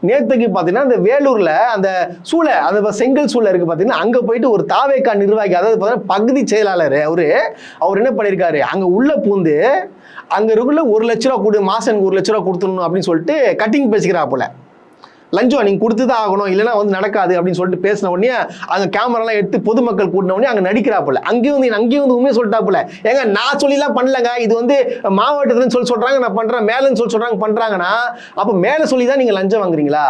நேற்றுக்கு பார்த்தீங்கன்னா இந்த வேலூர்ல அந்த சூளை அந்த செங்கல் சூளை இருக்கு பார்த்தீங்கன்னா அங்கே போயிட்டு ஒரு தாவேக்கா நிர்வாகி, அதாவது பார்த்தீங்கன்னா பகுதி செயலாளர் அவர் என்ன பண்ணியிருக்காரு, அங்கே உள்ள பூந்து அங்கே இருக்குள்ள 1 லட்ச ரூபா கொடு, மாதம் 1 லட்ச ரூபா கொடுத்துடணும் அப்படின்னு சொல்லிட்டு கட்டிங் பேசிக்கிறா போல. லஞ்சம் நீங்கள் கொடுத்து தான் ஆகணும், இல்லைன்னா வந்து நடக்காது அப்படின்னு சொல்லிட்டு பேசின உடனே அங்கே கேமராலாம் எடுத்து பொதுமக்கள் கூட்டின உடனே அங்கே நடிக்கிறா போல. அங்கேயும் வந்து உண்மையை சொல்லிட்டா போல. ஏங்க நான் சொல்லிலாம் பண்ணலங்க, இது வந்து மாவட்டத்துலன்னு சொல்கிறாங்க, நான் பண்ணுறேன், மேலேன்னு சொல்கிறாங்க பண்ணுறாங்கன்னா அப்போ மேலே சொல்லி தான் நீங்கள் லஞ்சம் வாங்குறீங்களா?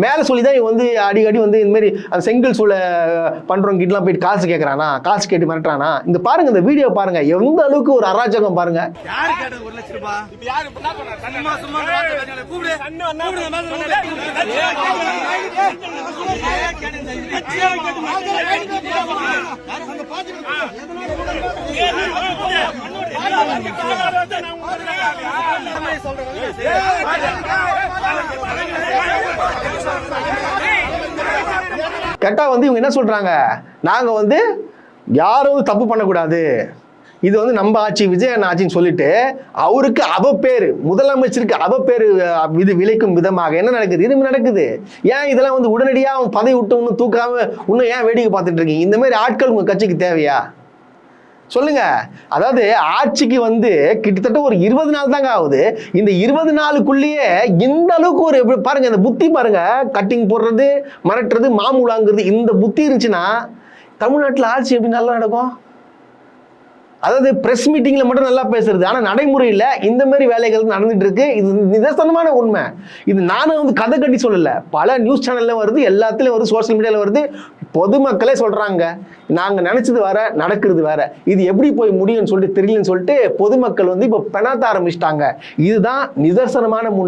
மேலே சொல்லி தான் வந்து அடிக்கடி வந்து இந்த மாதிரி அந்த செங்கல் சூளை பண்ணுறவங்க கிட்டலாம் போயிட்டு காசு கேட்குறானா, காசு கேட்டு மிரட்டுறானா? இந்த பாருங்க, இந்த வீடியோ பாருங்க, எந்த அளவுக்கு ஒரு அராஜகம் பாருங்க. கேட்டா வந்து இவங்க என்ன சொல்றாங்க, நாங்க வந்து யாரும் தப்பு பண்ணக்கூடாது, இது வந்து நம்ம ஆட்சி, விஜயன் ஆட்சின்னு சொல்லிட்டு அவருக்கு அவப்பேரு, முதலமைச்சருக்கு அவப்பேரு இது விளைக்கும் விதமாக என்ன நடக்குது, இது நடக்குது. ஏன் இதெல்லாம் வந்து உடனடியாக அவன் பதவி விட்டு இன்னும் தூக்காம இன்னும் ஏன் வேடிக்கை பார்த்துட்டு இருக்கீங்க? இந்த மாதிரி ஆட்கள் உங்க கட்சிக்கு தேவையா சொல்லுங்க? அதாவது ஆட்சிக்கு வந்து கிட்டத்தட்ட ஒரு 20 நாள் தாங்க ஆகுது. இந்த 20 நாளுக்குள்ளேயே இந்த அளவுக்கு ஒரு பாருங்க, இந்த புத்தி பாருங்க, கட்டிங் போடுறது, மிரட்டுறது, மாமூலாங்கிறது, இந்த புத்தி இருந்துச்சுன்னா தமிழ்நாட்டில் ஆட்சி எப்படி நல்லா நடக்கும்? அதாவது பிரஸ் மீட்டிங்ல மட்டும் நல்லா பேசுறது, ஆனா நடைமுறையில் இந்த மாதிரி வேலைகள் நடந்துட்டு இருக்கு. இது நிதர்சனமான உண்மை. இது நானும் வந்து கதை கட்டி சொல்லல, பல நியூஸ் சேனல்ல வருது, எல்லாத்துலயும் வருது, சோசியல் மீடியால வருது, பொதுமக்களே சொல்றாங்க. நாங்க நினைச்சது வேற, நடக்கிறது வேற. இது எப்படி போய் முடியும்னு சொல்லிட்டு தெரியலன்னு சொல்லிட்டு பொதுமக்கள் வந்து இப்போ பெணாத்த ஆரம்பிச்சிட்டாங்க. இதுதான் நிதர்சனமான